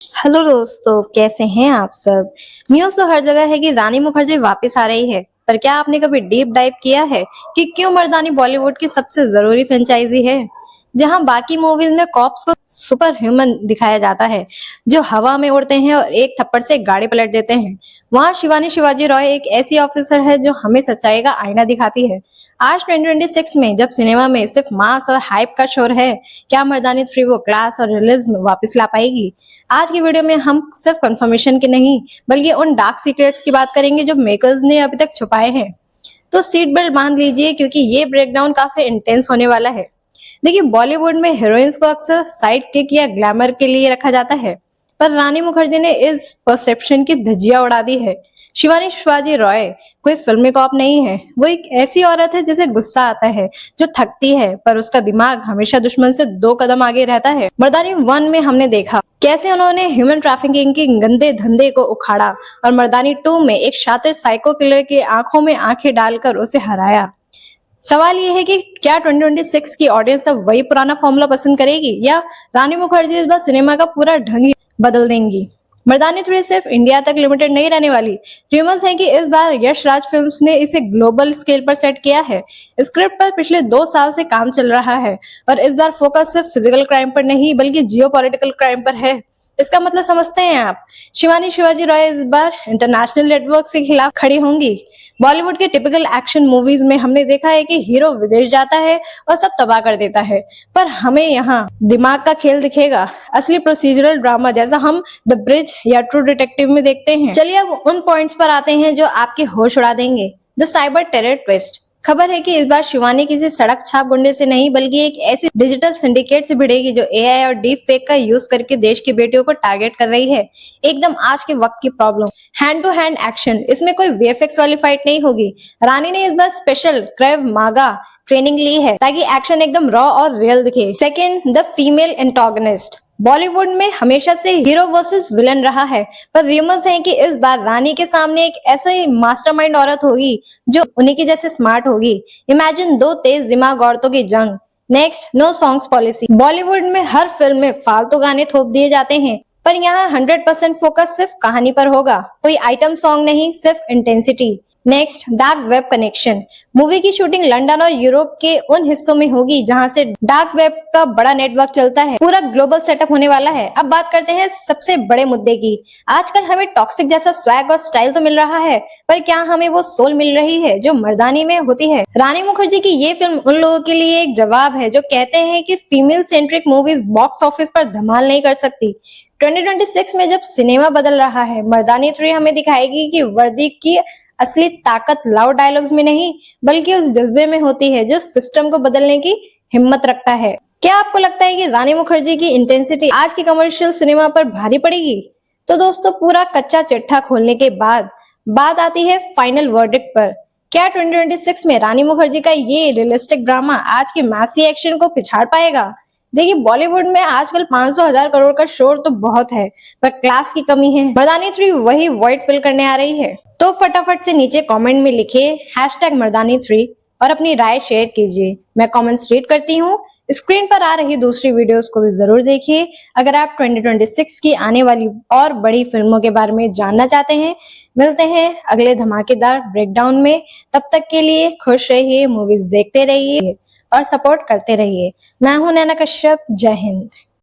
Hello दोस्तों, कैसे हैं आप सब। न्यूज़ तो हर जगह है कि रानी मुखर्जी वापस आ रही है, पर क्या आपने कभी डीप डाइव किया है कि क्यों मर्दानी बॉलीवुड की सबसे जरूरी फ्रेंचाइजी है। जहां बाकी मूवीज में कॉप्स को सुपर ह्यूमन दिखाया जाता है जो हवा में उड़ते हैं और एक थप्पड़ से गाड़ी पलट देते हैं, वहां शिवानी शिवाजी रॉय एक ऐसी ऑफिसर है जो हमें सच्चाई का आईना दिखाती है। आज 2026 में जब सिनेमा में सिर्फ मास और हाइप का शोर है, क्या मर्दानी 3 वो क्लास और रियलिज्म वापस ला पाएगी। आज की वीडियो में हम सिर्फ कंफर्मेशन की नहीं बल्कि उन डार्क सीक्रेट्स की बात करेंगे जो मेकर्स ने अभी तक छुपाए हैं। तो सीट बेल्ट बांध लीजिए क्योंकि ये ब्रेकडाउन काफी इंटेंस होने वाला है। देखिए, बॉलीवुड में हीरोइंस को अक्सर साइड किक या ग्लैमर के लिए रखा जाता है, पर रानी मुखर्जी ने इस परसेप्शन की धज्जियां उड़ा दी है। शिवानी शिवाजी रॉय कोई फिल्मी कॉप नहीं है, वो एक ऐसी औरत है जिसे गुस्सा आता है, जो थकती है पर उसका दिमाग हमेशा दुश्मन से 2 कदम आगे रहता है। मर्दानी 1 में हमने देखा कैसे उन्होंने ह्यूमन ट्रैफिकिंग के गंदे धंधे को उखाड़ा और मर्दानी 2 में एक शातिर साइको किलर की आंखों में आंखें डालकर उसे हराया। सवाल ये है कि क्या 2026 की ऑडियंस अब वही पुराना फॉर्मूला पसंद करेगी या रानी मुखर्जी इस बार सिनेमा का पूरा ढंग ही बदल देंगी। मर्दानी 3 सिर्फ इंडिया तक लिमिटेड नहीं रहने वाली। रूमर्स है कि इस बार यश राज फिल्म्स ने इसे ग्लोबल स्केल पर सेट किया है। स्क्रिप्ट पर पिछले 2 साल से काम चल रहा है और इस बार फोकस सिर्फ फिजिकल क्राइम पर नहीं बल्कि जियोपॉलिटिकल क्राइम पर है। इसका मतलब समझते हैं आप, शिवानी शिवाजी रॉय इस बार इंटरनेशनल नेटवर्क के खिलाफ खड़ी होंगी। बॉलीवुड के टिपिकल एक्शन मूवीज में हमने देखा है कि हीरो विदेश जाता है और सब तबाह कर देता है, पर हमें यहाँ दिमाग का खेल दिखेगा, असली प्रोसीजरल ड्रामा जैसा हम द ब्रिज या ट्रू डिटेक्टिव में देखते हैं। चलिए अब उन पॉइंट्स पर आते हैं जो आपके होश उड़ा देंगे। The cyber terror twist. खबर है कि इस बार शिवानी किसी सड़क छाप गुंडे से नहीं बल्कि एक ऐसी डिजिटल सिंडिकेट से भिड़ेगी जो एआई और डीप फेक का यूज करके देश की बेटियों को टारगेट कर रही है। एकदम आज के वक्त की problem. Hand to hand action, इसमें कोई वीएफएक्स वाली फाइट नहीं होगी। रानी ने इस बार स्पेशल क्रेव मागा ट्रेनिंग ली है ताकि एक्शन एकदम रॉ और रियल दिखे। Second, the female antagonist. Bollywood में हमेशा से हीरो वर्सेस विलन रहा है, पर रूमर्स हैं कि इस बार रानी के सामने एक ऐसा ही मास्टरमाइंड औरत होगी जो उन्हीं की जैसे स्मार्ट होगी। इमेजिन 2 तेज दिमाग औरतों की जंग। Next, no songs policy. Bollywood में हर फिल्म में फालतू गाने थोप दिए जाते हैं, पर यहाँ 100% फोकस सिर्फ कहानी पर होगा। कोई आइटम सॉन्ग नहीं, सिर्फ intensity. Next, dark web connection. Movie की शूटिंग लंदन और यूरोप के उन हिस्सों में होगी जहां से डार्क वेब का बड़ा नेटवर्क चलता है। पूरा ग्लोबल सेटअप होने वाला है। अब बात करते हैं सबसे बड़े मुद्दे की। आजकल हमें टॉक्सिक जैसा स्वैग और स्टाइल तो मिल रहा है, पर क्या हमें वो सोल मिल रही है जो मर्दानी में होती है। रानी मुखर्जी की ये फिल्म उन लोगों के लिए एक जवाब है जो कहते हैं कि female centric movies box office पर धमाल नहीं कर सकती। 2026 में जब सिनेमा बदल रहा है, मर्दानी 3 हमें दिखाएगी कि वर्दी की असली ताकत लाउड डायलॉग्स में नहीं बल्कि उस जज्बे में होती है जो सिस्टम को बदलने की हिम्मत रखता है। क्या आपको लगता है कि रानी मुखर्जी की इंटेंसिटी आज की कमर्शियल सिनेमा पर भारी पड़ेगी? तो दोस्तों, पूरा कच्चा चिट्ठा खोलने के बाद बात आती है फाइनल वर्डिक्ट पर। क्या 2026 में रानी मुखर्जी का ये रियलिस्टिक ड्रामा आज के मैसी एक्शन को पिछाड़ पाएगा? देखिए, बॉलीवुड में आजकल 500,000 करोड़ का शोर तो बहुत है, पर क्लास की कमी है। मर्दानी 3 वही वॉइड फिल करने आ रही है। तो फटाफट से नीचे कमेंट में लिखिए #मर्दानी3 और अपनी राय शेयर कीजिए। मैं कमेंट्स रीड करती हूँ। स्क्रीन पर आ रही दूसरी वीडियोस को भी जरूर देखिए अगर आप 2026 की आने वाली और बड़ी फिल्मों के बारे में जानना चाहते हैं। मिलते हैं अगले धमाकेदार ब्रेकडाउन में। तब तक के लिए खुश रहिए, मूवीज देखते रहिए और सपोर्ट करते रहिए। मैं हूं नैना कश्यप। जय हिंद।